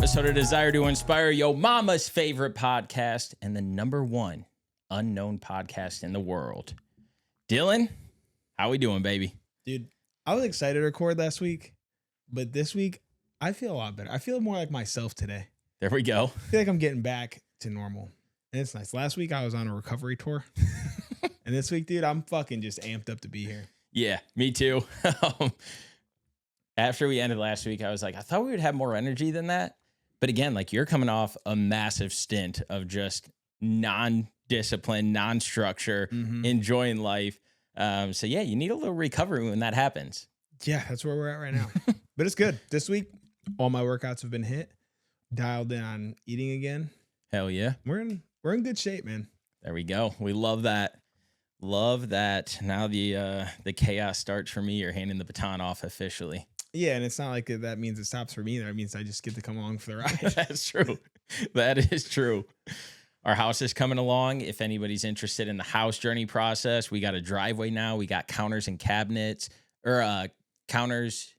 episode of Desire to Inspire, yo mama's favorite podcast and the #1 unknown podcast in the world. Dylan, how we doing, baby? Dude, I was excited to record last week, but this week I feel a lot better. I feel more like myself today. There we go. I feel like I'm getting back to normal. And it's nice. Last week I was on a recovery tour. And this week, dude, I'm fucking just amped up to be here. Yeah, me too. After we ended last week, I was like, I thought we would have more energy than that. But again, like you're coming off a massive stint of just non-discipline, non-structure, enjoying life. So yeah, you need a little recovery when that happens. Yeah, that's where we're at right now. But it's good. This week, all my workouts have been hit. Dialed in on eating again. Hell yeah. We're in good shape, man. There we go. We love that. Love that. Now the chaos starts for me. You're handing the baton off officially. Yeah, and it's not like that means it stops for me. That means I just get to come along for the ride. That's true. That is true. Our house is coming along. If anybody's interested in the house journey process, we got a driveway now. We got counters and cabinets, counters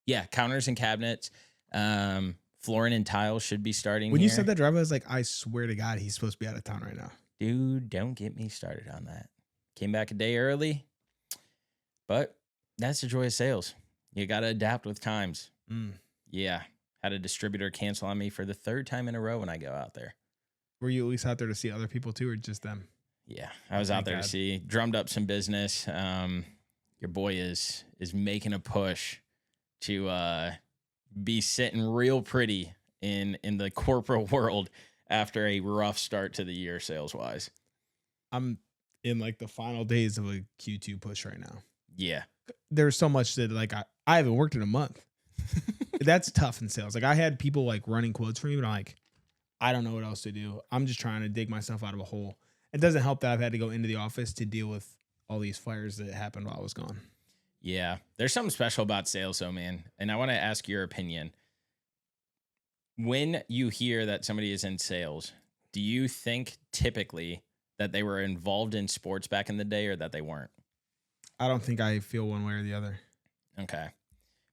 and cabinets. Flooring and tiles should be starting. When you said that driveway, I was like, I swear to God, he's supposed to be out of town right now. Dude, don't get me started on that. Came back a day early, but that's the joy of sales. You got to adapt with times. Yeah. Had a distributor cancel on me for the 3rd time in a row when I go out there. Were you at least out there to see other people too, or just them? Yeah, I was out there to see, drummed up some business. Your boy is making a push to be sitting real pretty in the corporate world after a rough start to the year sales wise. I'm in like the final days of a Q2 push right now. Yeah. There's so much that like I haven't worked in a month. That's tough in sales. Like I had people like running quotes for me, but I'm like, I don't know what else to do. I'm just trying to dig myself out of a hole. It doesn't help that I've had to go into the office to deal with all these fires that happened while I was gone. Yeah. There's something special about sales though, man. And I want to ask your opinion. When you hear that somebody is in sales, do you think typically that they were involved in sports back in the day or that they weren't? I don't think I feel one way or the other. Okay.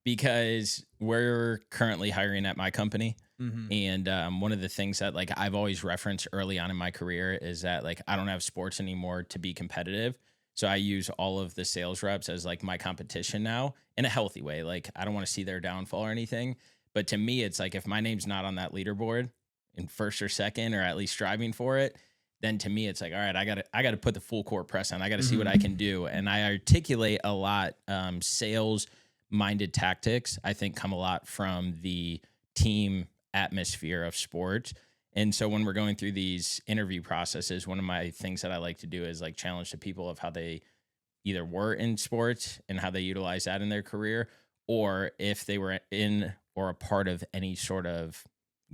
Because we're currently hiring at my company. And one of the things that like I've always referenced early on in my career is that like I don't have sports anymore to be competitive. So I use all of the sales reps as like my competition now in a healthy way. Like I don't want to see their downfall or anything. But to me, it's like if my name's not on that leaderboard in 1st or 2nd, or at least striving for it, then to me, it's like, all right, I got to put the full court press on. I got to see what I can do. And I articulate a lot sales minded tactics, I think, come a lot from the team atmosphere of sports. And so when we're going through these interview processes, one of my things that I like to do is like challenge the people of how they either were in sports and how they utilize that in their career, or if they were in or a part of any sort of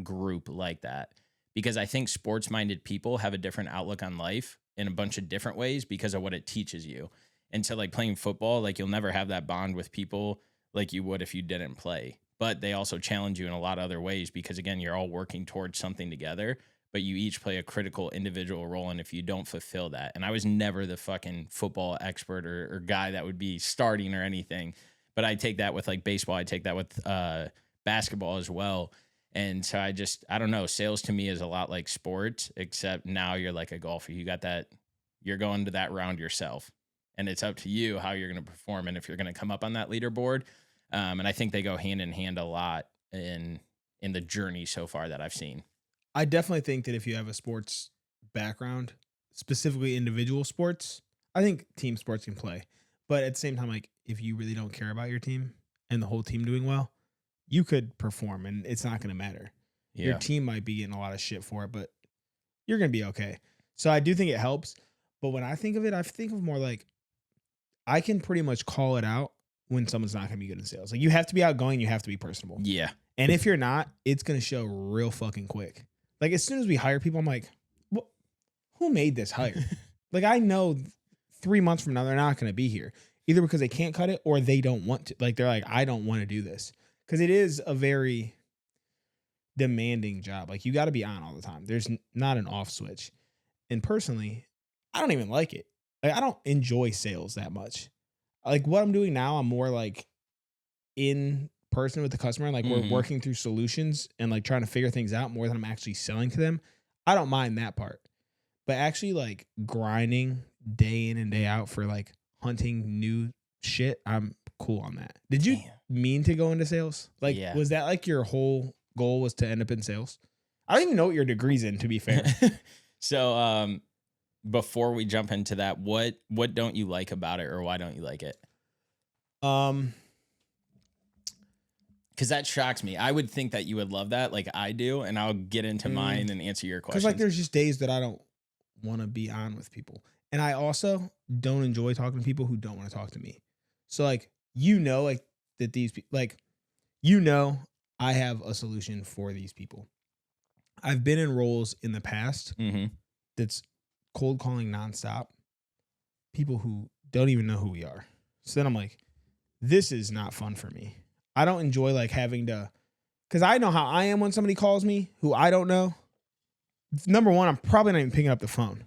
group like that. Because I think sports minded people have a different outlook on life in a bunch of different ways because of what it teaches you. And so like playing football, like you'll never have that bond with people like you would if you didn't play. But they also challenge you in a lot of other ways because, again, you're all working towards something together, but you each play a critical individual role. And if you don't fulfill that, and I was never the fucking football expert or guy that would be starting or anything, but I take that with like baseball. I take that with basketball as well. And so I don't know. Sales to me is a lot like sports, except now you're like a golfer. You got that, you're going to that round yourself. And it's up to you how you're going to perform and if you're going to come up on that leaderboard. And I think they go hand in hand a lot in the journey so far that I've seen. I definitely think that if you have a sports background, specifically individual sports, I think team sports can play. But at the same time, like if you really don't care about your team and the whole team doing well, you could perform and it's not going to matter. Yeah. Your team might be getting a lot of shit for it, but you're going to be okay. So I do think it helps. But when I think of it, I think of more like I can pretty much call it out when someone's not going to be good in sales. Like you have to be outgoing, you have to be personable. Yeah. And if you're not, it's going to show real fucking quick. Like as soon as we hire people, I'm like, well, who made this hire? Like I know 3 months from now, they're not going to be here either because they can't cut it or they don't want to. Like they're like, I don't want to do this because it is a very demanding job. Like you got to be on all the time. There's not an off switch. And personally, I don't even like it. Like I don't enjoy sales that much. Like what I'm doing now, I'm more like in person with the customer, like we're working through solutions and like trying to figure things out more than I'm actually selling to them, I don't mind that part. But actually like grinding day in and day out for like hunting new shit, I'm cool on that. Did you mean to go into sales? Like, was that like your whole goal was to end up in sales? I don't even know what your degree's in, to be fair. So, before we jump into that, what don't you like about it, or why don't you like it? Because that shocks me. I would think that you would love that, like I do, and I'll get into mine and answer your question. Because like there's just days that I don't want to be on with people, and I also don't enjoy talking to people who don't want to talk to me. So like like that these people like I have a solution for these people. I've been in roles in the past that's cold calling nonstop, people who don't even know who we are. So then I'm like, this is not fun for me. I don't enjoy like having to, because I know how I am when somebody calls me who I don't know. Number one, I'm probably not even picking up the phone.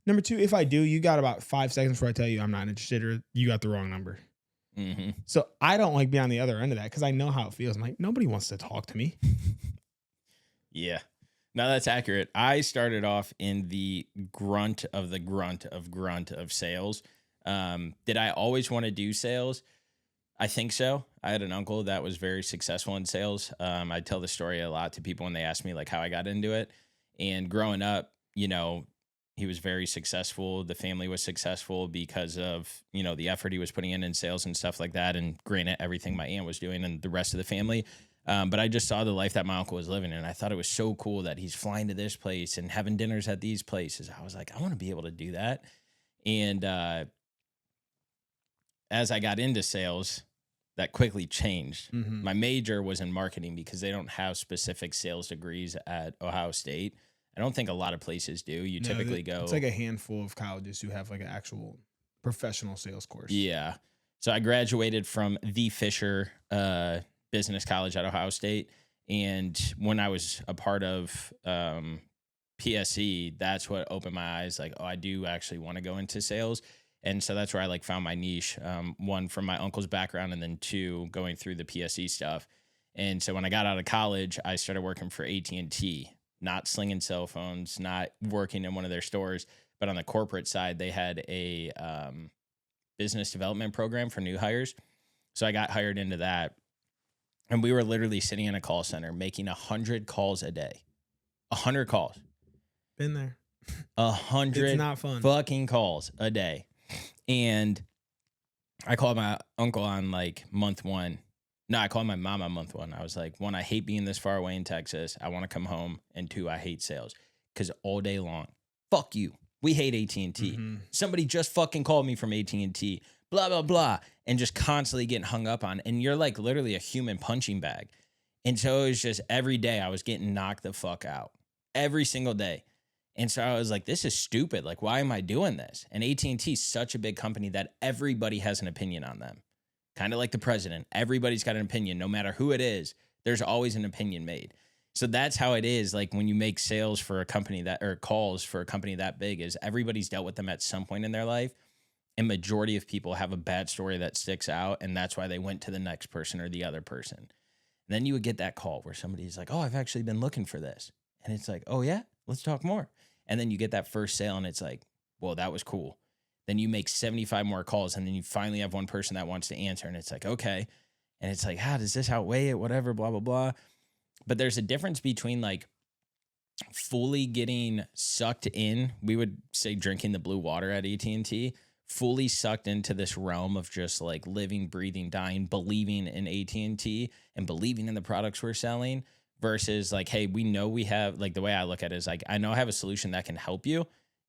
Number two, if I do, you got about 5 seconds before I tell you I'm not interested or you got the wrong number. So I don't like being on the other end of that because I know how it feels. I'm like, nobody wants to talk to me. Yeah. No, that's accurate. I started off in the grunt of sales. Did I always want to do sales? I think so. I had an uncle that was very successful in sales. I tell the story a lot to people when they ask me like how I got into it. And growing up, he was very successful. The family was successful because of, the effort he was putting in sales and stuff like that. And granted, everything my aunt was doing and the rest of the family. But I just saw the life that my uncle was living, and I thought it was so cool that he's flying to this place and having dinners at these places. I was like, I want to be able to do that. And as I got into sales, that quickly changed. My major was in marketing because they don't have specific sales degrees at Ohio State. I don't think a lot of places do. You typically go. It's like a handful of colleges who have like an actual professional sales course. Yeah. So I graduated from the Fisher Business College at Ohio State. And when I was a part of PSE, that's what opened my eyes. Like, oh, I do actually want to go into sales. And so that's where I like found my niche. One, from my uncle's background, and then two, going through the PSE stuff. And so when I got out of college, I started working for AT&T, not slinging cell phones, not working in one of their stores, but on the corporate side, they had a business development program for new hires. So I got hired into that. And we were literally sitting in a call center making 100 calls a day. 100 calls. Been there. 100 It's not fun. Fucking calls a day. And I called my uncle on like month one. No, I called my mom on month one. I was like, one, I hate being this far away in Texas. I want to come home. And two, I hate sales. Because all day long, fuck you. We hate AT&T. Somebody just fucking called me from AT&T. Blah, blah, blah. And just constantly getting hung up on. And you're like literally a human punching bag. And so it was just every day I was getting knocked the fuck out. Every single day. And so I was like, this is stupid. Like, why am I doing this? And AT&T is such a big company that everybody has an opinion on them. Kind of like the president. Everybody's got an opinion. No matter who it is, there's always an opinion made. So that's how it is. Like when you make sales for a company that, or calls for a company that big, is everybody's dealt with them at some point in their life. And majority of people have a bad story that sticks out. And that's why they went to the next person or the other person. And then you would get that call where somebody's like, oh, I've actually been looking for this. And it's like, oh yeah, let's talk more. And then you get that first sale and it's like, well, that was cool. Then you make 75 more calls and then you finally have one person that wants to answer. And it's like, okay. And it's like, does this outweigh it? Whatever, blah, blah, blah. But there's a difference between like fully getting sucked in. We would say drinking the blue water at AT&T, fully sucked into this realm of just like living, breathing, dying, believing in AT&T and believing in the products we're selling, versus like, hey, we know we have, like the way I look at it is like, I know I have a solution that can help you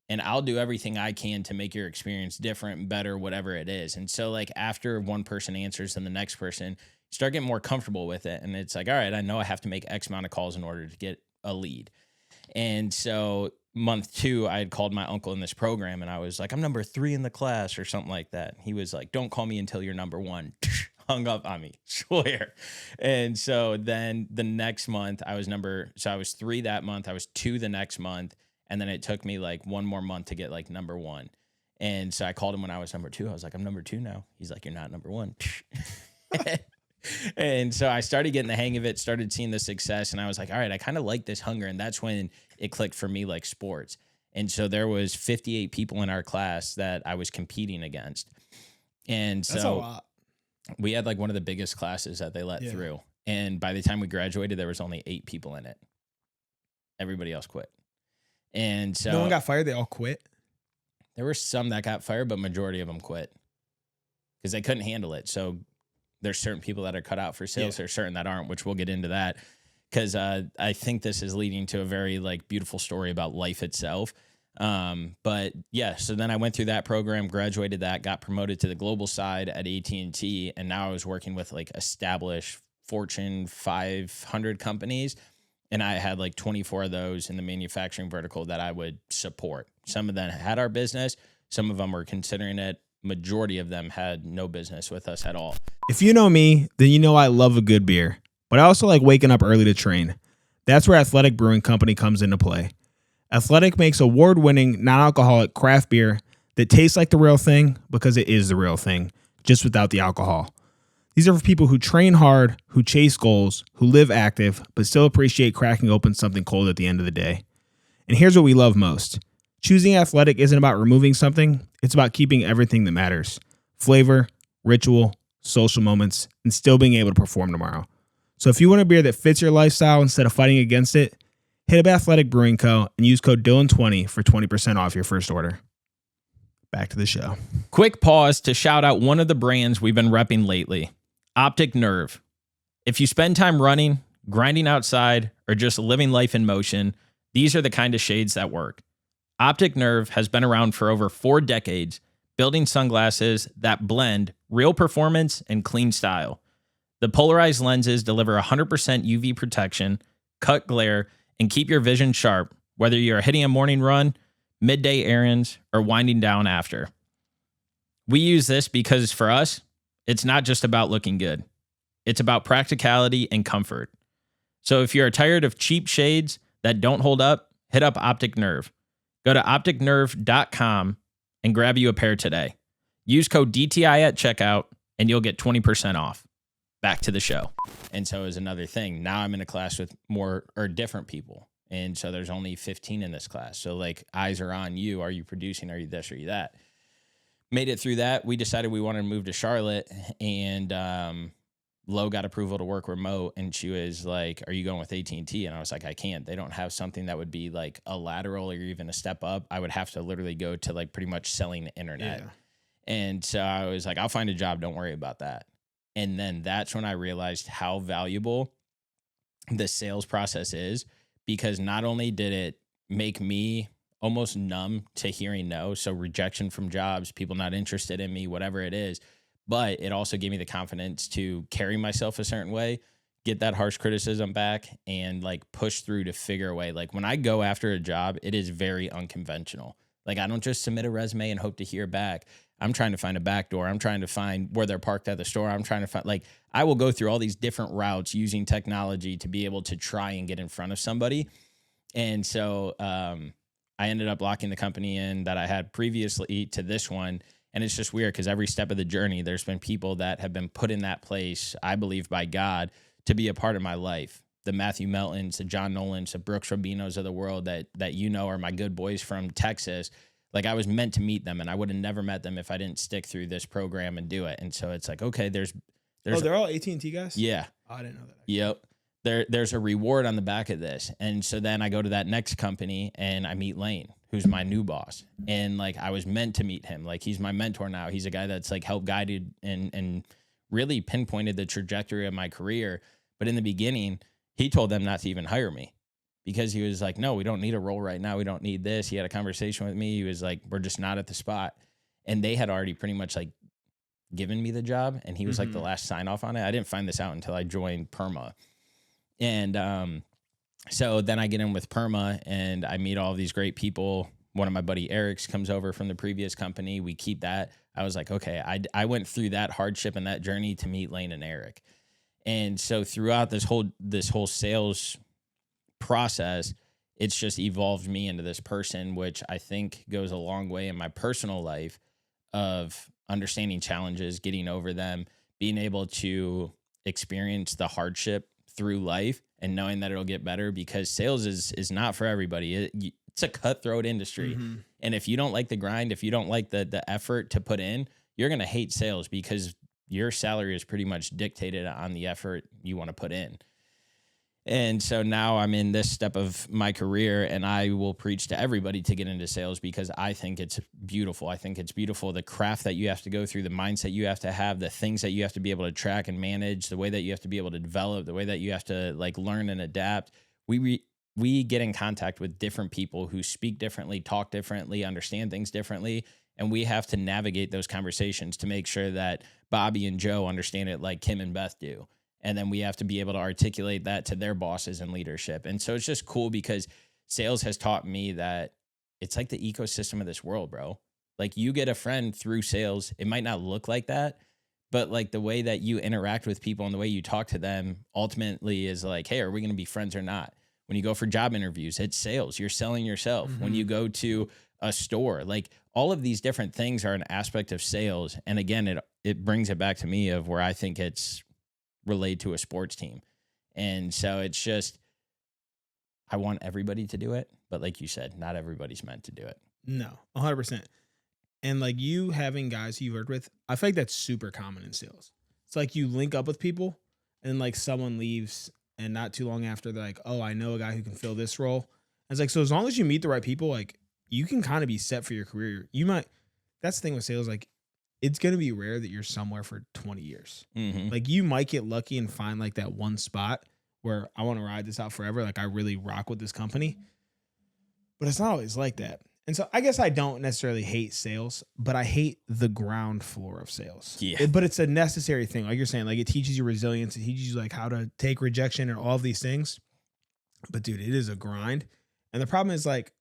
and I'll do everything I can to make your experience different, better, whatever it is. And so like after one person answers and the next person, you start getting more comfortable with it. And it's like, all right, I know I have to make X amount of calls in order to get a lead. And so month 2, I had called my uncle in this program and I was like, I'm number 3 in the class or something like that. He was like, don't call me until you're number 1. Hung up on me, swear. And so then the next month I was 3 that month. I was 2 the next month. And then it took me like one more month to get like number 1. And so I called him when I was number 2. I was like, I'm number 2 now. He's like, you're not number 1. And so I started getting the hang of it, started seeing the success, and I was like, all right, I kind of like this hunger. And that's when it clicked for me, like sports. And so there was 58 people in our class that I was competing against. And That's a so lot. we had like one of the biggest classes that they let through. And by the time we graduated, there was only 8 people in it. Everybody else quit. And so No one got fired. They all quit. there were some that got fired, but majority of them quit because they couldn't handle it. So there's certain people that are cut out for sales. There's certain that aren't, which we'll get into that. Because I think this is leading to a very like beautiful story about life itself. But yeah, so then I went through that program, graduated that, got promoted to the global side at AT&T, and now I was working with like established Fortune 500 companies, and I had like 24 of those in the manufacturing vertical that I would support. Some of them had our business, some of them were considering it. Majority of them had no business with us at all. If you know me, then you know I love a good beer, but I also like waking up early to train. That's where Athletic Brewing Company comes into play. Athletic makes award-winning non-alcoholic craft beer that tastes like the real thing because it is the real thing, just without the alcohol. These are for people who train hard, who chase goals, who live active, but still appreciate cracking open something cold at the end of the day. And here's what we love most. Choosing Athletic isn't about removing something, it's about keeping everything that matters. Flavor, ritual, social moments, and still being able to perform tomorrow. So if you want a beer that fits your lifestyle instead of fighting against it, hit up Athletic Brewing Co. and use code Dylan20 for 20% off your first order. Back to the show. Quick pause to shout out one of the brands we've been repping lately, Optic Nerve. If you spend time running, grinding outside, or just living life in motion, these are the kind of shades that work. Optic Nerve has been around for over 4 decades, building sunglasses that blend real performance and clean style. The polarized lenses deliver 100% UV protection, cut glare, and keep your vision sharp, whether you're hitting a morning run, midday errands, or winding down after. We use this because for us, it's not just about looking good. It's about practicality and comfort. So if you're tired of cheap shades that don't hold up, hit up Optic Nerve. Go to opticnerve.com and grab you a pair today. Use code DTI at checkout and you'll get 20% off. Back to the show. And so is another thing. Now I'm in a class with more or different people. And so there's only 15 in this class. So like eyes are on you. Are you producing? Are you this? Are you that? Made it through that. We decided we wanted to move to Charlotte, and Lo got approval to work remote, and she was like, are you going with AT&T? And I was like, I can't. They don't have something that would be like a lateral or even a step up. I would have to literally go to like pretty much selling the internet. Yeah. And so I was like, I'll find a job. Don't worry about that. And then that's when I realized how valuable the sales process is, because not only did it make me almost numb to hearing no, so rejection from jobs, people not interested in me, whatever it is, but it also gave me the confidence to carry myself a certain way, get that harsh criticism back, and like push through to figure a way. Like when I go after a job, it is very unconventional. Like I don't just submit a resume and hope to hear back. I'm trying to find a back door. I'm trying to find where they're parked at the store. I'm trying to find, like, I will go through all these different routes using technology to be able to try and get in front of somebody. And so I ended up locking the company in that I had previously to this one. And it's just weird because every step of the journey, there's been people that have been put in that place, I believe by God, to be a part of my life. The Matthew Meltons, the John Nolans, the Brooks Rabinos of the world that you know are my good boys from Texas. Like I was meant to meet them, and I would have never met them if I didn't stick through this program and do it. And so it's like, okay, there's they're all AT&T guys? Yeah. Oh, I didn't know that. Yep. There's a reward on the back of this. And so then I go to that next company and I meet Lane, who's my new boss. And like I was meant to meet him. Like he's my mentor now. He's a guy that's like helped guided and really pinpointed the trajectory of my career. But in the beginning, he told them not to even hire me because he was like, no, we don't need a role right now. We don't need this. He had a conversation with me. He was like, we're just not at the spot. And they had already pretty much like given me the job. And he was like the last sign off on it. I didn't find this out until I joined Perma. And so then I get in with Perma and I meet all these great people. One of my buddy Eric's comes over from the previous company. We keep that. I was like, okay, I went through that hardship and that journey to meet Lane and Eric. And so throughout this whole sales process, it's just evolved me into this person, which I think goes a long way in my personal life of understanding challenges, getting over them, being able to experience the hardship through life and knowing that it'll get better, because sales is not for everybody. It's a cutthroat industry. Mm-hmm. And if you don't like the grind, if you don't like the effort to put in, you're going to hate sales, because your salary is pretty much dictated on the effort you want to put in. And so now I'm in this step of my career, and I will preach to everybody to get into sales, because I think it's beautiful. I think it's beautiful, the craft that you have to go through, the mindset you have to have, the things that you have to be able to track and manage, the way that you have to be able to develop, the way that you have to like learn and adapt. We get in contact with different people who speak differently, talk differently, understand things differently, and we have to navigate those conversations to make sure that Bobby and Joe understand it like Kim and Beth do. And then we have to be able to articulate that to their bosses and leadership. And so it's just cool, because sales has taught me that it's like the ecosystem of this world, bro. Like, you get a friend through sales. It might not look like that, but like the way that you interact with people and the way you talk to them ultimately is like, hey, are we going to be friends or not? When you go for job interviews, it's sales. You're selling yourself. Mm-hmm. When you go to a store, like all of these different things are an aspect of sales. And again, it brings it back to me of where I think it's relayed to a sports team. And so it's just, I want everybody to do it, but like you said, not everybody's meant to do it. No, 100%. And like, you having guys who you worked with, I feel like that's super common in sales. It's like you link up with people and like someone leaves, and not too long after they're like, oh, I know a guy who can fill this role. And it's like, so as long as you meet the right people, like, you can kind of be set for your career. That's the thing with sales, like, it's going to be rare that you're somewhere for 20 years. Mm-hmm. Like, you might get lucky and find like that one spot where I want to ride this out forever. Like, I really rock with this company, but it's not always like that. And so I guess I don't necessarily hate sales, but I hate the ground floor of sales. Yeah. But it's a necessary thing. Like you're saying, like, it teaches you resilience. It teaches you like how to take rejection and all of these things. But dude, it is a grind. And the problem is, like,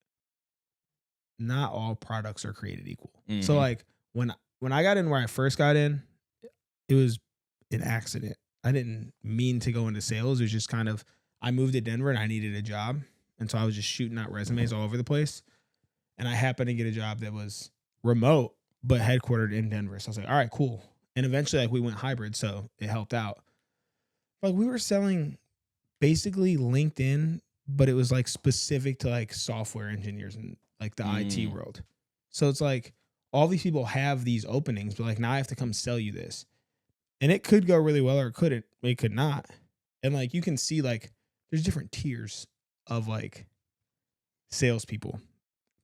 not all products are created equal. Mm-hmm. So like when I got in where I first got in, it was an accident. I didn't mean to go into sales. It was just kind of, I moved to Denver and I needed a job. And so I was just shooting out resumes all over the place. And I happened to get a job that was remote, but headquartered in Denver. So I was like, all right, cool. And eventually, like, we went hybrid, so it helped out. Like, we were selling basically LinkedIn, but it was like specific to like software engineers and like the IT world. So it's like, all these people have these openings, but like, now I have to come sell you this. And it could go really well, or it could not. And like, you can see like, there's different tiers of like salespeople.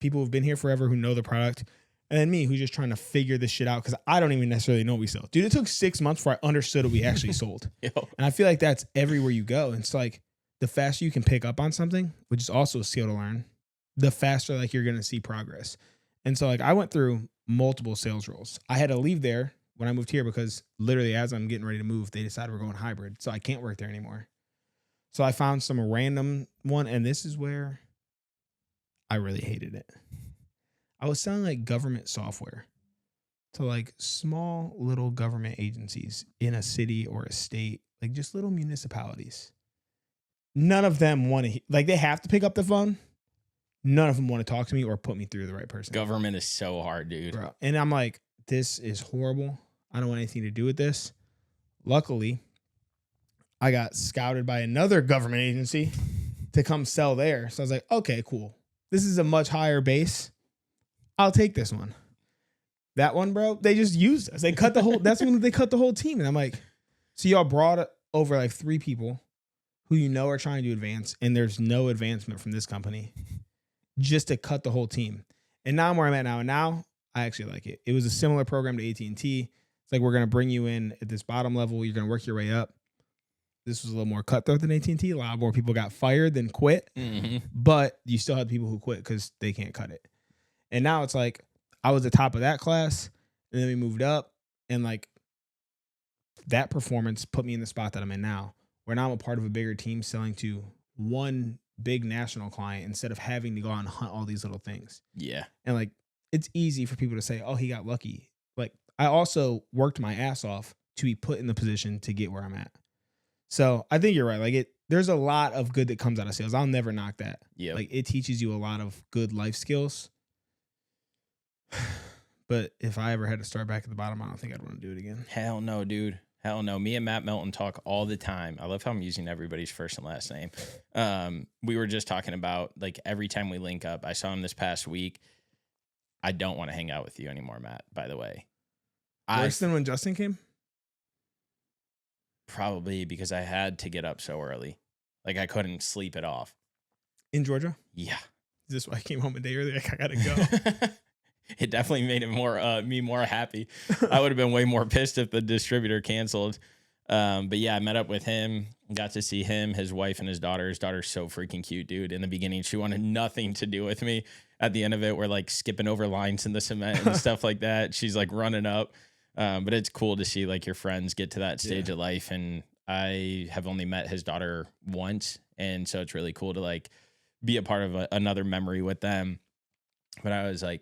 People who've been here forever, who know the product, and then me, who's just trying to figure this shit out, because I don't even necessarily know what we sell. Dude, it took 6 months before I understood what we actually sold. Yo. And I feel like that's everywhere you go. And it's like, the faster you can pick up on something, which is also a skill to learn, the faster like you're going to see progress. And so like, I went through multiple sales roles. I had to leave there when I moved here, because literally as I'm getting ready to move, they decided we're going hybrid. So I can't work there anymore. So I found some random one, and this is where I really hated it. I was selling like government software to like small little government agencies in a city or a state, like just little municipalities. None of them want to, like, they have to pick up the phone. None of them want to talk to me or put me through the right person. Government is so hard, dude. Bro. And I'm like, this is horrible. I don't want anything to do with this. Luckily, I got scouted by another government agency to come sell there. So I was like, okay, cool. This is a much higher base. I'll take this one. That one, bro, they just used us. They cut the whole, that's when they cut the whole team. And I'm like, so y'all brought over like 3 people who you know are trying to advance, and there's no advancement from this company, just to cut the whole team. And now I'm where I'm at now. And now I actually like it. It was a similar program to AT&T. It's like, we're going to bring you in at this bottom level. You're going to work your way up. This was a little more cutthroat than AT&T. A lot more people got fired than quit. Mm-hmm. But you still had people who quit because they can't cut it. And now it's like, I was the top of that class, and then we moved up, and like, that performance put me in the spot that I'm in now, where now I'm a part of a bigger team selling to one big national client instead of having to go out and hunt all these little things. Yeah. And like, it's easy for people to say, oh, he got lucky. Like, I also worked my ass off to be put in the position to get where I'm at. So I think you're right. Like, there's a lot of good that comes out of sales. I'll never knock that. Yeah. Like, it teaches you a lot of good life skills. But if I ever had to start back at the bottom, I don't think I'd want to do it again. Hell no, dude. Hell no. Me and Matt Melton talk all the time. I love how I'm using everybody's first and last name. We were just talking about like every time we link up. I saw him this past week. I don't want to hang out with you anymore, Matt, by the way. Worse than when Justin came? Probably because I had to get up so early. Like I couldn't sleep it off. In Georgia? Yeah. Is this why I came home a day early? Like, I gotta go. It definitely made it me more happy. I would have been way more pissed if the distributor canceled. But yeah, I met up with him, got to see him, his wife, and his daughter. His daughter's so freaking cute, dude. In the beginning, she wanted nothing to do with me. At the end of it, we're like skipping over lines in the cement and stuff like that. She's like running up. But it's cool to see like your friends get to that stage of life. And I have only met his daughter once. And so it's really cool to like be a part of another memory with them. But I was like,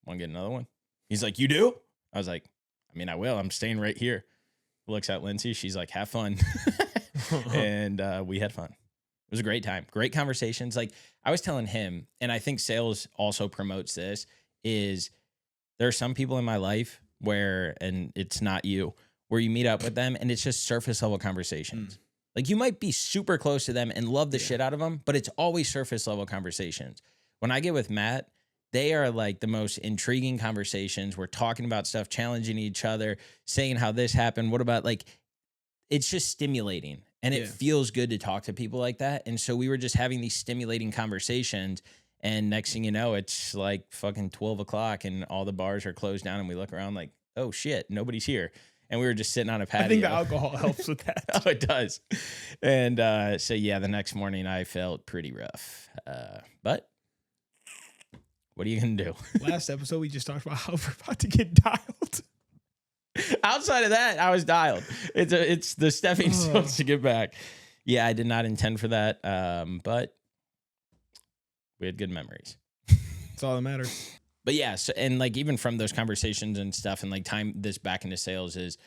want to get another one? He's like, you do? I was like, I mean, I will. I'm staying right here. Looks at Lindsay. She's like, have fun. And we had fun. It was a great time. Great conversations. Like I was telling him, and I think sales also promotes this, is there are some people in my life where, and it's not you, where you meet up with them and it's just surface level conversations. Like you might be super close to them and love the shit out of them, but it's always surface level conversations. When I get with Matt, they are like the most intriguing conversations. We're talking about stuff, challenging each other, saying how this happened. What about like, it's just stimulating and it feels good to talk to people like that. And so we were just having these stimulating conversations. And next thing you know, it's like fucking 12 o'clock and all the bars are closed down and we look around like, oh shit, nobody's here. And we were just sitting on a patio. I think the alcohol helps with that. Oh, it does. And so, yeah, the next morning I felt pretty rough. But what are you going to do? Last episode, we just talked about how we're about to get dialed. Outside of that, I was dialed. It's the stepping stones to get back. Yeah, I did not intend for that. But we had good memories. That's all that matters. But yeah, so, and like even from those conversations and stuff and like time this back into sales is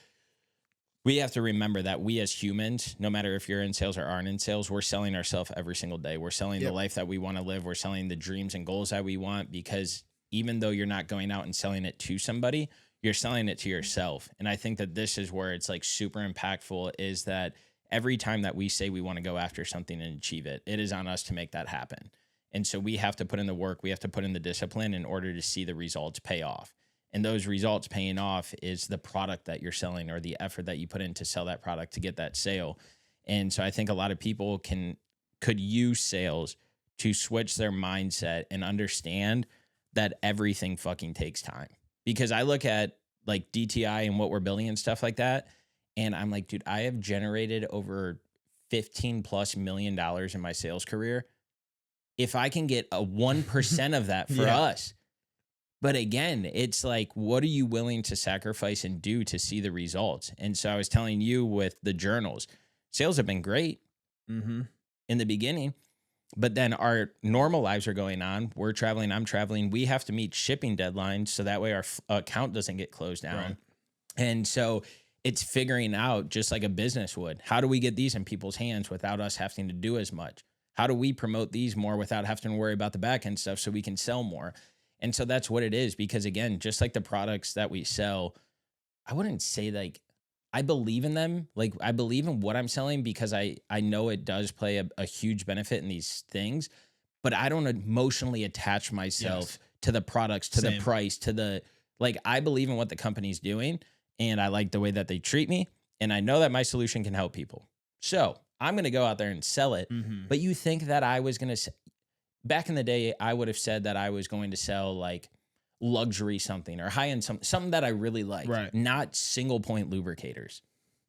we have to remember that we as humans, no matter if you're in sales or aren't in sales, we're selling ourselves every single day. We're selling the life that we want to live. We're selling the dreams and goals that we want, because even though you're not going out and selling it to somebody, you're selling it to yourself. And I think that this is where it's like super impactful, is that every time that we say we want to go after something and achieve it, it is on us to make that happen. And so we have to put in the work, we have to put in the discipline in order to see the results pay off. And those results paying off is the product that you're selling or the effort that you put in to sell that product to get that sale. And so I think a lot of people could use sales to switch their mindset and understand that everything fucking takes time. Because I look at like DTI and what we're building and stuff like that, and I'm like, dude, I have generated over $15+ million in my sales career. If I can get a 1% of that for us. But again, it's like, what are you willing to sacrifice and do to see the results? And so I was telling you with the journals, sales have been great in the beginning, but then our normal lives are going on. We're traveling, I'm traveling. We have to meet shipping deadlines so that way our account doesn't get closed down. Right. And so it's figuring out, just like a business would, how do we get these in people's hands without us having to do as much? How do we promote these more without having to worry about the back end stuff so we can sell more? And so that's what it is, because again, just like the products that we sell, I wouldn't say like I believe in them. Like I believe in what I'm selling because I know it does play a huge benefit in these things, but I don't emotionally attach myself to the products, to the price, to the, like, I believe in what the company's doing and I like the way that they treat me. And I know that my solution can help people. So I'm going to go out there and sell it. But you think that I was going to, back in the day, I would have said that I was going to sell like luxury something or high end something that I really like, right? Not single point lubricators.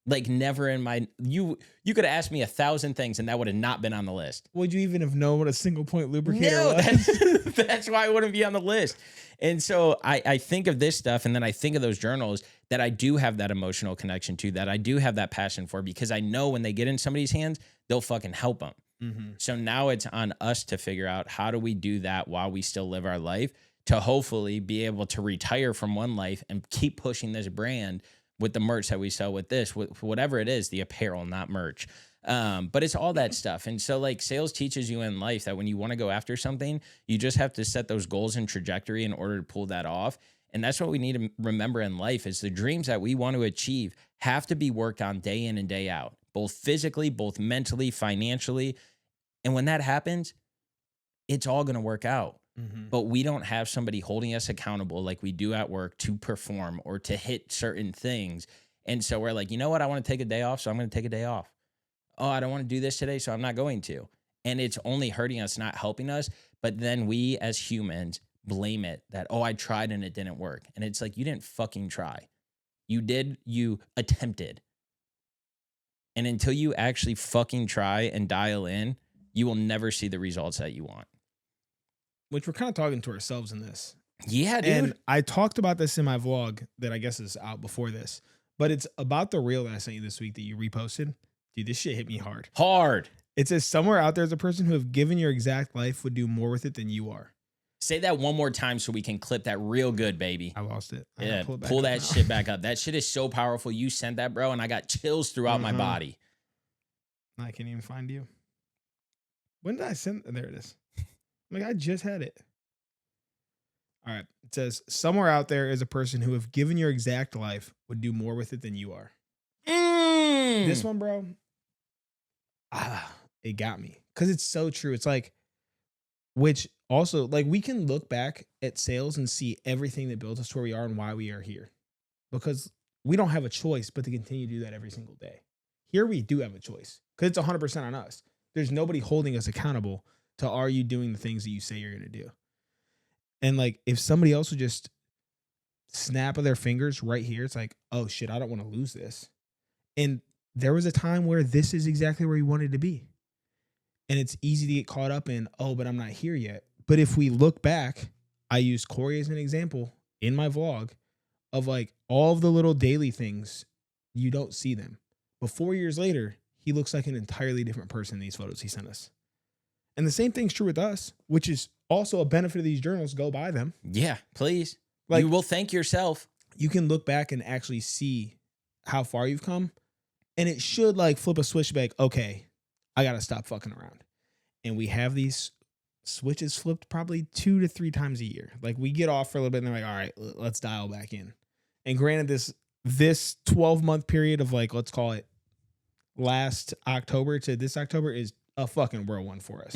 Like never in my, you could have asked me 1,000 things and that would have not been on the list. Would you even have known what a single point lubricator was? That's why I wouldn't be on the list. And so I think of this stuff, and then I think of those journals that I do have that emotional connection to, that I do have that passion for, because I know when they get in somebody's hands, they'll fucking help them. So now it's on us to figure out, how do we do that while we still live our life, to hopefully be able to retire from one life and keep pushing this brand with the merch that we sell, with this, with whatever it is, the apparel, not merch. But it's all that stuff. And so like sales teaches you in life that when you want to go after something, you just have to set those goals and trajectory in order to pull that off. And that's what we need to remember in life is the dreams that we want to achieve have to be worked on day in and day out, both physically, both mentally, financially. And when that happens, it's all going to work out. But we don't have somebody holding us accountable like we do at work to perform or to hit certain things. And so we're like, you know what? I want to take a day off, so I'm going to take a day off. Oh, I don't want to do this today, so I'm not going to. And it's only hurting us, not helping us. But then we as humans blame it that, oh, I tried and it didn't work. And it's like, you didn't fucking try. You attempted. And until you actually fucking try and dial in, you will never see the results that you want. Which we're kind of talking to ourselves in this. Yeah, dude. And I talked about this in my vlog that I guess is out before this, but it's about the reel that I sent you this week that you reposted. Dude, this shit hit me hard. Hard. It says, somewhere out there is a person who, if given your exact life, would do more with it than you are. Say that one more time so we can clip that real good, baby. I lost it. Yeah, pull that shit back up. That shit is so powerful. You sent that, bro, and I got chills throughout my body. I can't even find you. When did I send? There it is. Like, I just had it. All right. It says, somewhere out there is a person who, if given your exact life, would do more with it than you are. This one, bro, it got me. Because it's so true. It's like, which also, like, we can look back at sales and see everything that built us to where we are and why we are here. Because we don't have a choice but to continue to do that every single day. Here we do have a choice. Because it's 100% on us. There's nobody holding us accountable to, are you doing the things that you say you're going to do? And like, if somebody else would just snap of their fingers right here, it's like, oh shit, I don't want to lose this. And there was a time where this is exactly where you wanted to be. And it's easy to get caught up in, oh, but I'm not here yet. But if we look back, I used Corey as an example in my vlog of like all of the little daily things, you don't see them. But 4 years later, he looks like an entirely different person in these photos he sent us. And the same thing's true with us, which is also a benefit of these journals. Go buy them. Yeah, please. Like, you will thank yourself. You can look back and actually see how far you've come. And it should like flip a switch back. Okay, I got to stop fucking around. And we have these switches flipped probably 2 to 3 times a year. Like, we get off for a little bit and they're like, all right, let's dial back in. And granted, this 12-month period of like, let's call it last October to this October is a fucking whirlwind for us.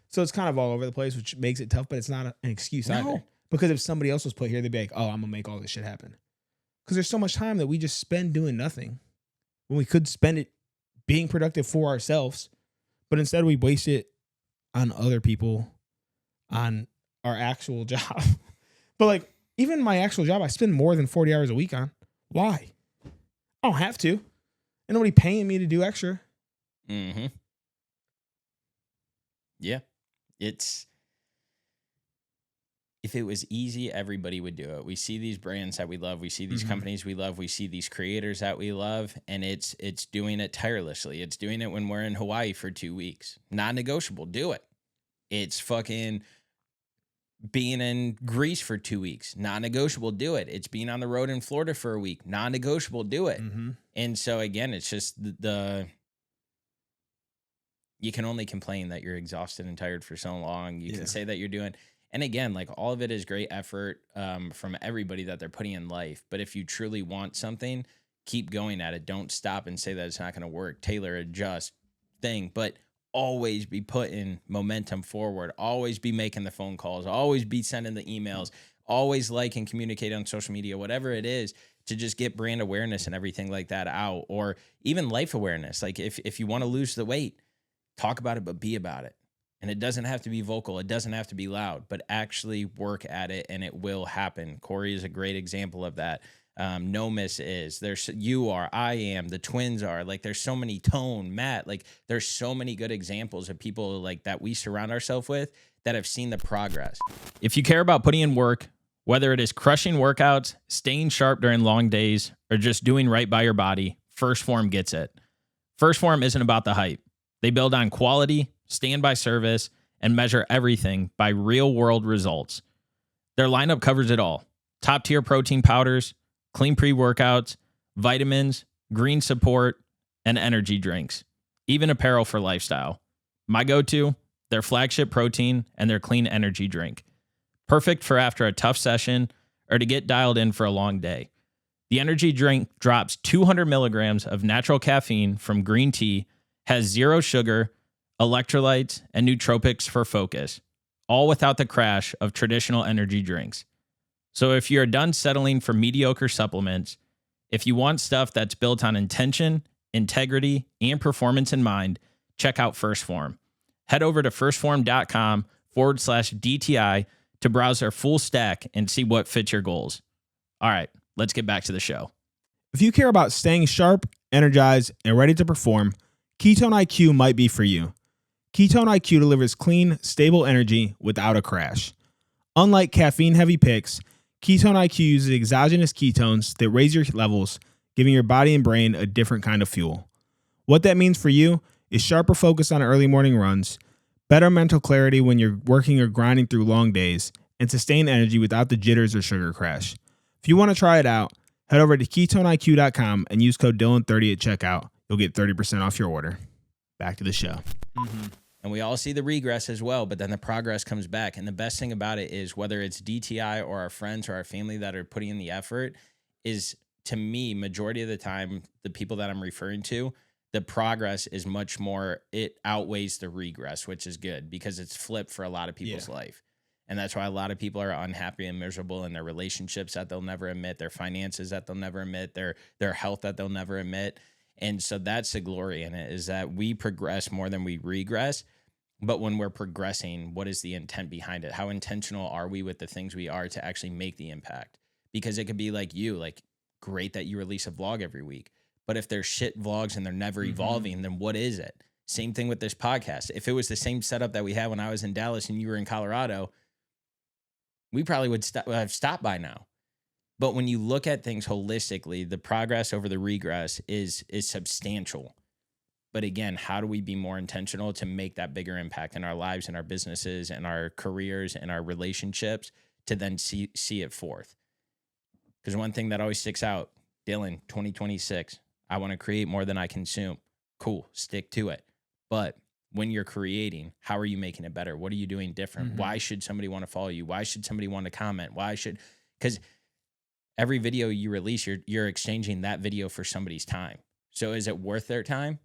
So it's kind of all over the place, which makes it tough, but it's not an excuse either. Because if somebody else was put here, they'd be like, oh, I'm going to make all this shit happen. Because there's so much time that we just spend doing nothing when we could spend it being productive for ourselves. But instead we waste it on other people, on our actual job. But like, even my actual job, I spend more than 40 hours a week on. Why? I don't have to. And nobody paying me to do extra. Yeah. If it was easy, everybody would do it. We see these brands that we love. We see these companies we love. We see these creators that we love. And it's doing it tirelessly. It's doing it when we're in Hawaii for 2 weeks. Non-negotiable. Do it. It's fucking being in Greece for 2 weeks. Non-negotiable. Do it. It's being on the road in Florida for a week. Non-negotiable. Do it. And so, again, it's just you can only complain that you're exhausted and tired for so long. You can say that you're doing... And again, like, all of it is great effort from everybody that they're putting in life. But if you truly want something, keep going at it. Don't stop and say that it's not going to work. Tailor, adjust, thing. But always be putting momentum forward. Always be making the phone calls. Always be sending the emails. Always like and communicate on social media, whatever it is, to just get brand awareness and everything like that out. Or even life awareness. Like, if you want to lose the weight, talk about it, but be about it. And it doesn't have to be vocal. It doesn't have to be loud, but actually work at it and it will happen. Corey is a great example of that. No Miss is. You are, I am, the twins are. Like, there's so many, Tone, Matt, like, there's so many good examples of people like that we surround ourselves with that have seen the progress. If you care about putting in work, whether it is crushing workouts, staying sharp during long days, or just doing right by your body, First Form gets it. First Form isn't about the hype. They build on quality, stand by service, and measure everything by real-world results. Their lineup covers it all. Top-tier protein powders, clean pre-workouts, vitamins, green support, and energy drinks. Even apparel for lifestyle. My go-to, their flagship protein and their clean energy drink. Perfect for after a tough session or to get dialed in for a long day. The energy drink drops 200 milligrams of natural caffeine from green tea, has 0 sugar, electrolytes, and nootropics for focus, all without the crash of traditional energy drinks. So if you're done settling for mediocre supplements, if you want stuff that's built on intention, integrity, and performance in mind, check out First Form. Head over to firstform.com/DTI to browse our full stack and see what fits your goals. All right, let's get back to the show. If you care about staying sharp, energized, and ready to perform, Ketone IQ might be for you. Ketone IQ delivers clean, stable energy without a crash. Unlike caffeine-heavy picks, Ketone IQ uses exogenous ketones that raise your levels, giving your body and brain a different kind of fuel. What that means for you is sharper focus on early morning runs, better mental clarity when you're working or grinding through long days, and sustained energy without the jitters or sugar crash. If you want to try it out, head over to KetoneIQ.com and use code Dylan30 at checkout. You'll get 30% off your order. Back to the show. And we all see the regress as well, but then the progress comes back. And the best thing about it is whether it's DTI or our friends or our family that are putting in the effort is, to me, majority of the time, the people that I'm referring to, the progress is much more, it outweighs the regress, which is good because it's flipped for a lot of people's life. And that's why a lot of people are unhappy and miserable in their relationships that they'll never admit, their finances that they'll never admit, their health that they'll never admit. And so that's the glory in it, is that we progress more than we regress. But when we're progressing, what is the intent behind it? How intentional are we with the things we are to actually make the impact? Because it could be like you, like, great that you release a vlog every week. But if they're shit vlogs and they're never evolving, then what is it? Same thing with this podcast. If it was the same setup that we had when I was in Dallas and you were in Colorado, we probably would have stopped by now. But when you look at things holistically, the progress over the regress is substantial. But again, how do we be more intentional to make that bigger impact in our lives and our businesses and our careers and our relationships to then see it forth? Because one thing that always sticks out, Dylan, 2026, I want to create more than I consume. Cool, stick to it. But when you're creating, how are you making it better? What are you doing different? Why should somebody want to follow you? Why should somebody want to comment? Because every video you release, you're exchanging that video for somebody's time. So is it worth their time?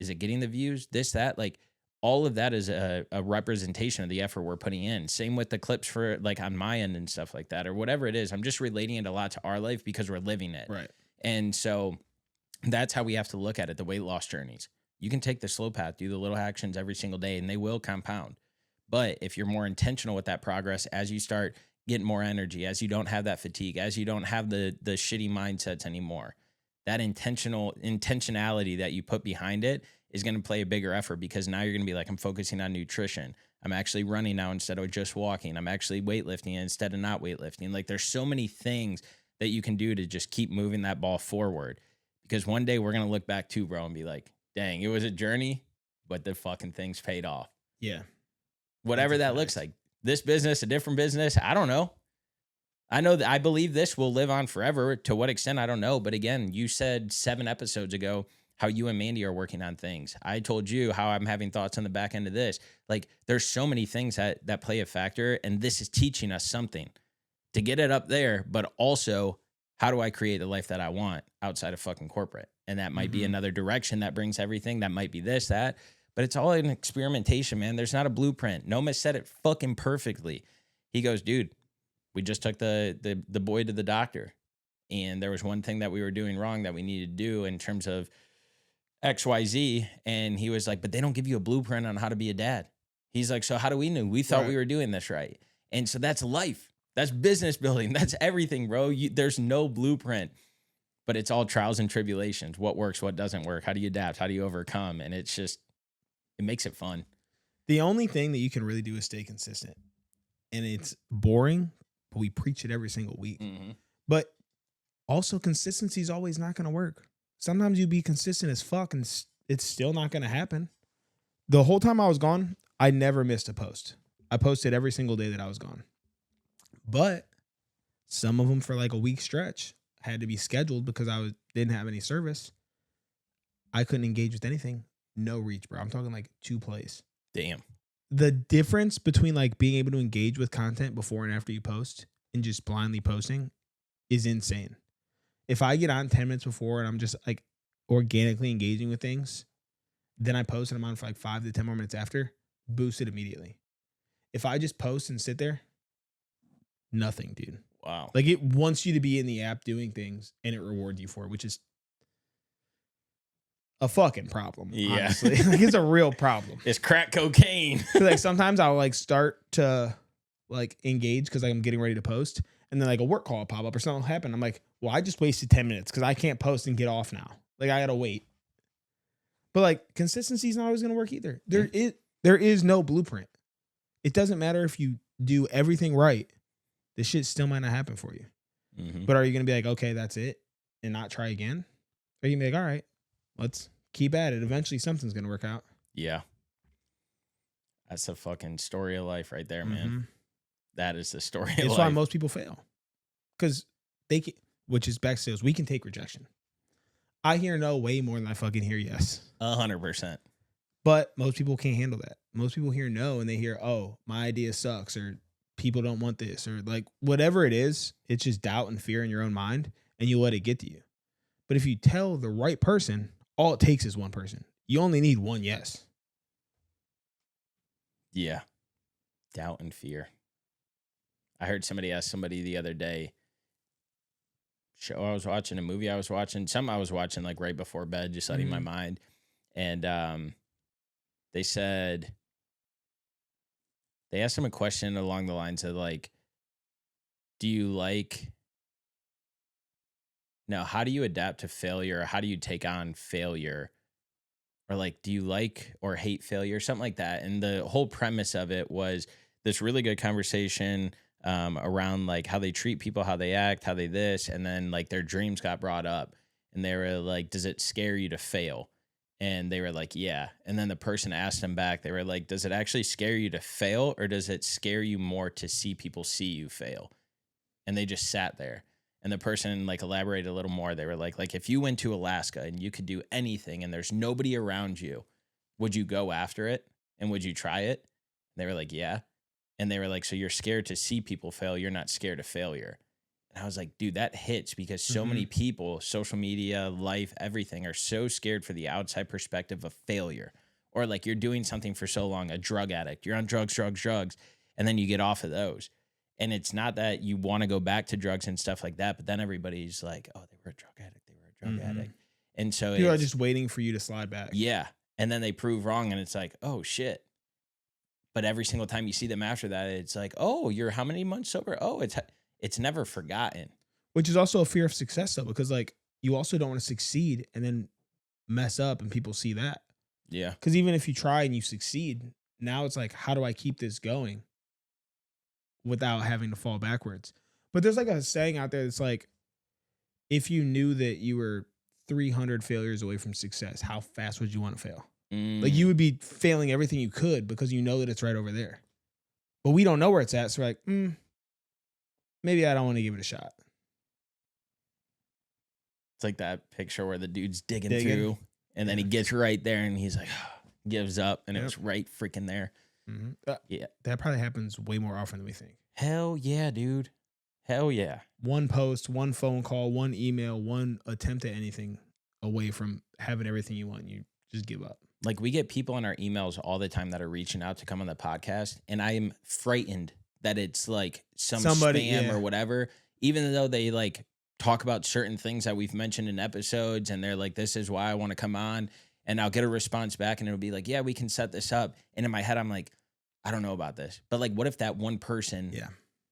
Is it getting the views? This, that, like all of that is a representation of the effort we're putting in. Same with the clips for like on my end and stuff like that, or whatever it is. I'm just relating it a lot to our life because we're living it. Right. And so that's how we have to look at it. The weight loss journeys. You can take the slow path, do the little actions every single day, and they will compound. But if you're more intentional with that progress, as you start getting more energy, as you don't have that fatigue, as you don't have the shitty mindsets anymore, that intentionality that you put behind it is going to play a bigger effort, because now you're going to be like, I'm focusing on nutrition. I'm actually running now instead of just walking. I'm actually weightlifting instead of not weightlifting. Like, there's so many things that you can do to just keep moving that ball forward, because one day we're going to look back too, bro, and be like, dang, it was a journey, but the fucking things paid off. Yeah. Whatever that looks like. This business, a different business, I don't know. I know that I believe this will live on forever. To what extent, I don't know. But again, you said 7 episodes ago how you and Mandy are working on things. I told you how I'm having thoughts on the back end of this. Like, there's so many things that play a factor, and this is teaching us something to get it up there, but also, how do I create the life that I want outside of fucking corporate? And that might be another direction that brings everything. That might be this, that, but it's all an experimentation, man. There's not a blueprint. Noma said it fucking perfectly. He goes, dude, we just took the boy to the doctor, and there was one thing that we were doing wrong that we needed to do in terms of XYZ. And he was like, but they don't give you a blueprint on how to be a dad. He's like, so how do we know? We thought we were doing this right. And so that's life. That's business building. That's everything, bro. There's no blueprint, but it's all trials and tribulations. What works, what doesn't work. How do you adapt? How do you overcome? And it's just, it makes it fun. The only thing that you can really do is stay consistent. And it's boring, but we preach it every single week. But also, consistency is always not going to work. Sometimes you be consistent as fuck and it's still not going to happen. The whole time I was gone, I never missed a post. I posted every single day that I was gone. But some of them for like a week stretch had to be scheduled because didn't have any service. I couldn't engage with anything. No reach, bro. I'm talking like 2 plays. Damn. The difference between like being able to engage with content before and after you post and just blindly posting is insane. If I get on 10 minutes before and I'm just like organically engaging with things, then I post and I'm on for like 5 to 10 more minutes after, boost it immediately. If I just post and sit there, nothing, dude. Wow. Like it wants you to be in the app doing things and it rewards you for it, which is a fucking problem. Yeah. Honestly. Like it's a real problem. It's crack cocaine. Like sometimes I'll like start to like engage because I'm getting ready to post, and then like a work call will pop up or something will happen. I'm like, well, I just wasted 10 minutes because I can't post and get off now. Like I gotta wait. But like consistency is not always gonna work either. There is no blueprint. It doesn't matter if you do everything right. This shit still might not happen for you. Mm-hmm. But are you gonna be like, okay, that's it, and not try again? Or are you gonna be like, all right, let's keep at it. Eventually something's gonna work out. Yeah. That's a fucking story of life right there, man. Mm-hmm. That is the story of It's life. why most people fail. Because they can, which is back sales, we can take rejection. I hear no way more than I fucking hear yes. 100%. But most people can't handle that. Most people hear no and they hear, oh, my idea sucks, or people don't want this, or like whatever it is, it's just doubt and fear in your own mind, and you let it get to you. But if you tell the right person, all it takes is one person. You only need one yes. Yeah. Doubt and fear. I heard somebody ask somebody the other day, show I was watching, a movie I was watching, something I was watching like right before bed, just letting my mind. And they said, they asked him a question along the lines of like, how do you adapt to failure? Or how do you take on failure? Or like, do you like or hate failure? Something like that. And the whole premise of it was this really good conversation around like how they treat people, how they act, how they this, and then like their dreams got brought up, and they were like, does it scare you to fail? And they were like, yeah. And then the person asked them back, they were like, does it actually scare you to fail, or does it scare you more to see people see you fail? And they just sat there, and the person like elaborated a little more. They were like if you went to Alaska and you could do anything and there's nobody around you, would you go after it? And would you try it? And they were like, yeah. And they were like, so you're scared to see people fail. You're not scared of failure. And I was like, dude, that hits, because so many people, social media, life, everything, are so scared for the outside perspective of failure. Or like you're doing something for so long, a drug addict, you're on drugs, and then you get off of those. And it's not that you want to go back to drugs and stuff like that, but then everybody's like, oh, they were a drug addict. And so people are just waiting for you to slide back. Yeah. And then they prove wrong, and it's like, oh, shit. But every single time you see them after that, it's like, oh, you're how many months sober? Oh, it's never forgotten. Which is also a fear of success, though, because like you also don't want to succeed and then mess up and people see that. Yeah. Because even if you try and you succeed, now it's like, how do I keep this going without having to fall backwards? But there's like a saying out there that's like, if you knew that you were 300 failures away from success, how fast would you want to fail? Like you would be failing everything you could because you know that it's right over there. But we don't know where it's at. So we're like, maybe I don't want to give it a shot. It's like that picture where the dude's digging through, and then he gets right there and he's like, gives up, and it was right freaking there. Yeah. That probably happens way more often than we think. Hell yeah, dude. Hell yeah. One post, one phone call, one email, one attempt at anything away from having everything you want. You just give up. Like we get people in our emails all the time that are reaching out to come on the podcast, and I am frightened that it's like somebody spam or whatever, even though they like talk about certain things that we've mentioned in episodes, and they're like, this is why I want to come on, and I'll get a response back, and it'll be like, yeah, we can set this up. And in my head, I'm like, I don't know about this, but like, what if that one person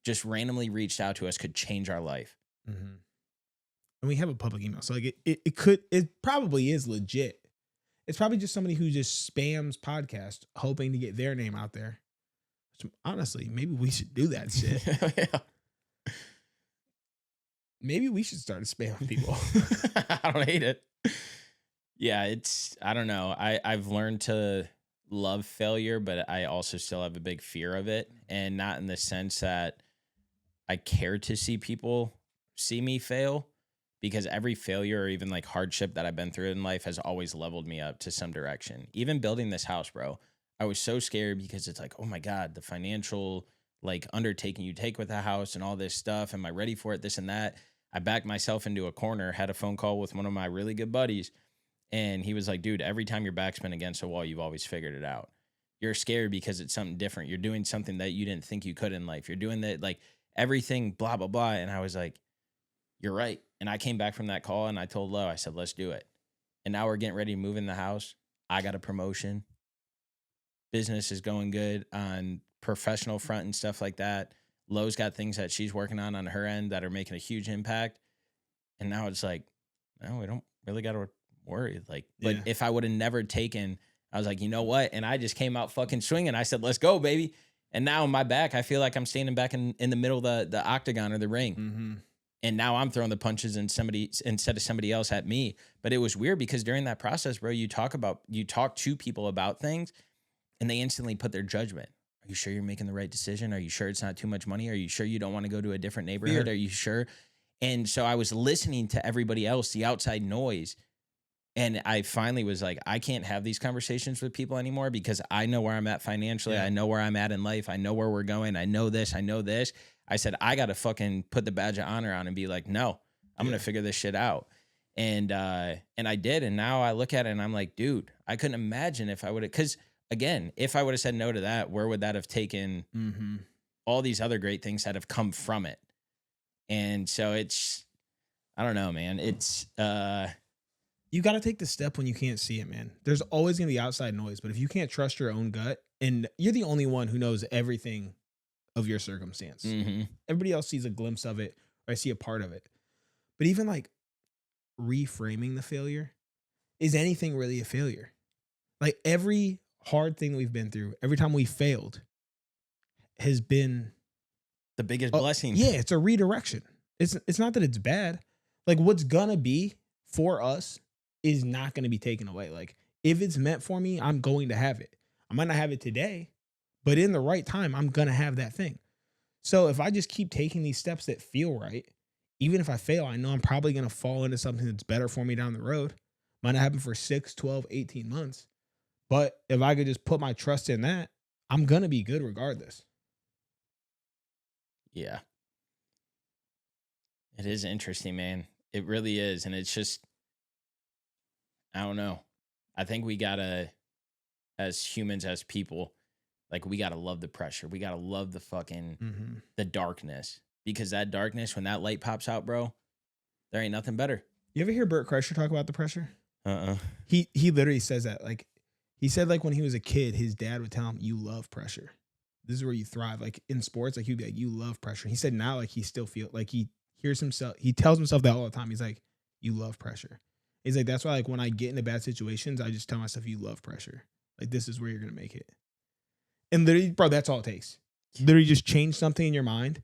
just randomly reached out to us could change our life? And we have a public email, so like it probably is legit. It's probably just somebody who just spams podcast hoping to get their name out there. Which, honestly, maybe we should do that shit. Yeah. Maybe we should start spamming people. I don't hate it. Yeah, I don't know. I've learned to love failure, but I also still have a big fear of it. And not in the sense that I care to see people see me fail, because every failure or even like hardship that I've been through in life has always leveled me up to some direction. Even building this house, bro, I was so scared because it's like, oh my God, the financial like undertaking you take with the house and all this stuff. Am I ready for it? This and that. I backed myself into a corner, had a phone call with one of my really good buddies. And he was like, dude, every time your back's been against a wall, you've always figured it out. You're scared because it's something different. You're doing something that you didn't think you could in life. You're doing that, like everything, blah, blah, blah. And I was like, you're right. And I came back from that call and I told Lo, I said, let's do it. And now we're getting ready to move in the house. I got a promotion. Business is going good on professional front and stuff like that. Lo's got things that she's working on her end that are making a huge impact. And now it's like, no, we don't really got to worry. Like, but if I would have never taken, I was like, you know what? And I just came out fucking swinging. I said, let's go, baby. And now in my back, I feel like I'm standing back in the middle of the octagon or the ring. Mm-hmm. And now I'm throwing the punches and instead of somebody else at me. But it was weird because during that process, bro, you talk to people about things and they instantly put their judgment. Are you sure you're making the right decision? Are you sure it's not too much money? Are you sure you don't want to go to a different neighborhood? Are you sure? And so I was listening to everybody else, the outside noise. And I finally was like, I can't have these conversations with people anymore because I know where I'm at financially. I know where I'm at in life. I know where we're going. I know this. I know this. I said, I got to fucking put the badge of honor on and be like, no, I'm going to figure this shit out. And I did. And now I look at it and I'm like, dude, I couldn't imagine if I would have, because again, if I would have said no to that, where would that have taken all these other great things that have come from it? And so it's, I don't know, man. It's, you got to take the step when you can't see it, man. There's always going to be outside noise, but if you can't trust your own gut, and you're the only one who knows everything of your circumstance, everybody else sees a glimpse of it, or I see a part of it. But even like reframing the failure, is anything really a failure? Like every hard thing we've been through, every time we failed has been the biggest blessing. Yeah, it's a redirection. It's not that it's bad. Like what's gonna be for us is not going to be taken away. Like if it's meant for me, I'm going to have it. I might not have it today, but in the right time, I'm going to have that thing. So if I just keep taking these steps that feel right, even if I fail, I know I'm probably going to fall into something that's better for me down the road. Might not happen for 6, 12, 18 months. But if I could just put my trust in that, I'm going to be good regardless. Yeah. It is interesting, man. It really is. And it's just, I don't know. I think we gotta, as humans, as people, like we gotta love the pressure. We gotta love the fucking, the darkness. Because that darkness, when that light pops out, bro, there ain't nothing better. You ever hear Bert Kreischer talk about the pressure? Uh-uh. He literally says that. Like, he said like when he was a kid, his dad would tell him, you love pressure. This is where you thrive. Like in sports, like he'd be like, you love pressure. He said now, like he still feels like he hears himself. He tells himself that all the time. He's like, you love pressure. He's like, that's why like when I get into bad situations, I just tell myself, you love pressure. Like this is where you're going to make it. And literally, bro, that's all it takes. Literally just change something in your mind.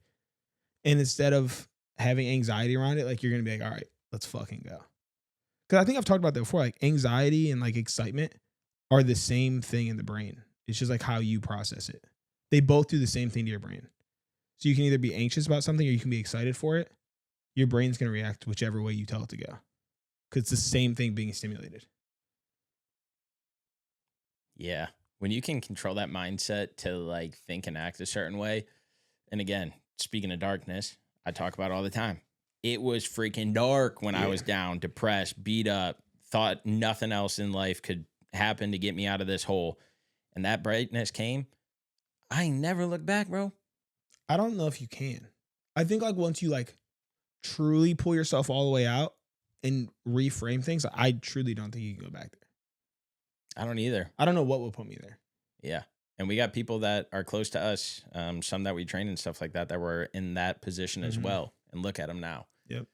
And instead of having anxiety around it, like you're going to be like, all right, let's fucking go. Because I think I've talked about that before. Like anxiety and like excitement are the same thing in the brain. It's just like how you process it. They both do the same thing to your brain. So you can either be anxious about something or you can be excited for it. Your brain's going to react whichever way you tell it to go. Because it's the same thing being stimulated. Yeah. When you can control that mindset to like think and act a certain way. And again, speaking of darkness, I talk about it all the time. It was freaking dark when I was down, depressed, beat up, thought nothing else in life could happen to get me out of this hole. And that brightness came. I never looked back, bro. I don't know if you can. I think like once you like truly pull yourself all the way out and reframe things, I truly don't think you can go back there. I don't either. I don't know what will put me there. Yeah. And we got people that are close to us, some that we train and stuff like that, that were in that position as well. And look at them now. Yep.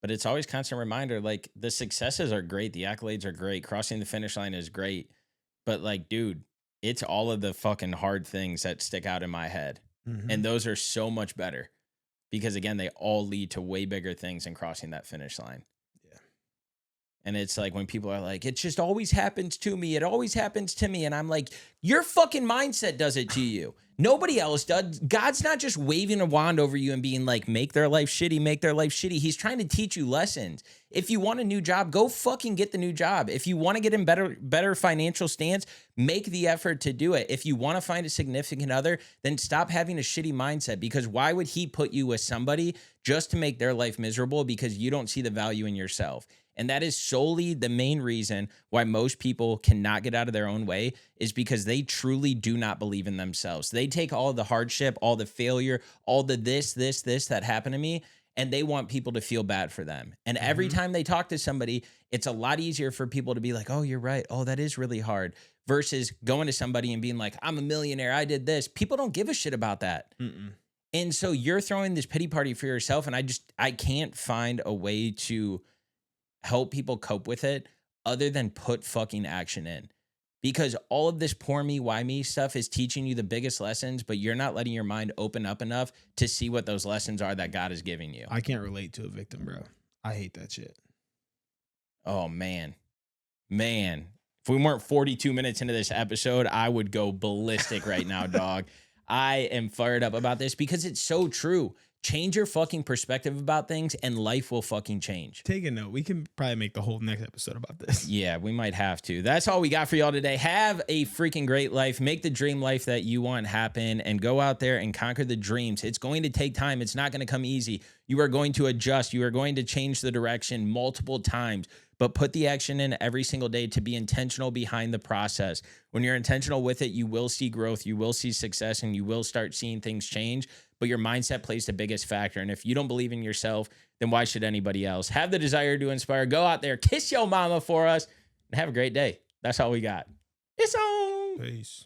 But it's always constant reminder, like the successes are great. The accolades are great. Crossing the finish line is great. But like, dude, it's all of the fucking hard things that stick out in my head. And those are so much better because again, they all lead to way bigger things than crossing that finish line. Yeah. And it's like when people are like, it just always happens to me. It always happens to me. And I'm like, your fucking mindset does it to you. Nobody else does. God's not just waving a wand over you and being like, make their life shitty, make their life shitty. He's trying to teach you lessons. If you want a new job, go fucking get the new job. If you want to get in better financial stance, make the effort to do it. If you want to find a significant other, then stop having a shitty mindset, because why would he put you with somebody just to make their life miserable because you don't see the value in yourself? And that is solely the main reason why most people cannot get out of their own way, is because they truly do not believe in themselves. They take all the hardship, all the failure, all the this that happened to me, and they want people to feel bad for them. And every time they talk to somebody, it's a lot easier for people to be like, oh, you're right. Oh, that is really hard. Versus going to somebody and being like, I'm a millionaire, I did this. People don't give a shit about that. And so you're throwing this pity party for yourself. And I can't find a way to help people cope with it other than put fucking action in, because all of this poor me, why me stuff is teaching you the biggest lessons, but you're not letting your mind open up enough to see what those lessons are that God is giving you. I can't relate to a victim, bro. I hate that shit. Oh, man. If we weren't 42 minutes into this episode, I would go ballistic right now, dog. I am fired up about this because it's so true. Change your fucking perspective about things and life will fucking change. Take a note. We can probably make the whole next episode about this. Yeah, we might have to. That's all we got for y'all today. Have a freaking great life. Make the dream life that you want happen and go out there and conquer the dreams. It's going to take time. It's not going to come easy. You are going to adjust. You are going to change the direction multiple times, but put the action in every single day to be intentional behind the process. When you're intentional with it, you will see growth, you will see success, and you will start seeing things change. But your mindset plays the biggest factor. And if you don't believe in yourself, then why should anybody else? Have the desire to inspire. Go out there, kiss your mama for us, and have a great day. That's all we got. It's on. Peace.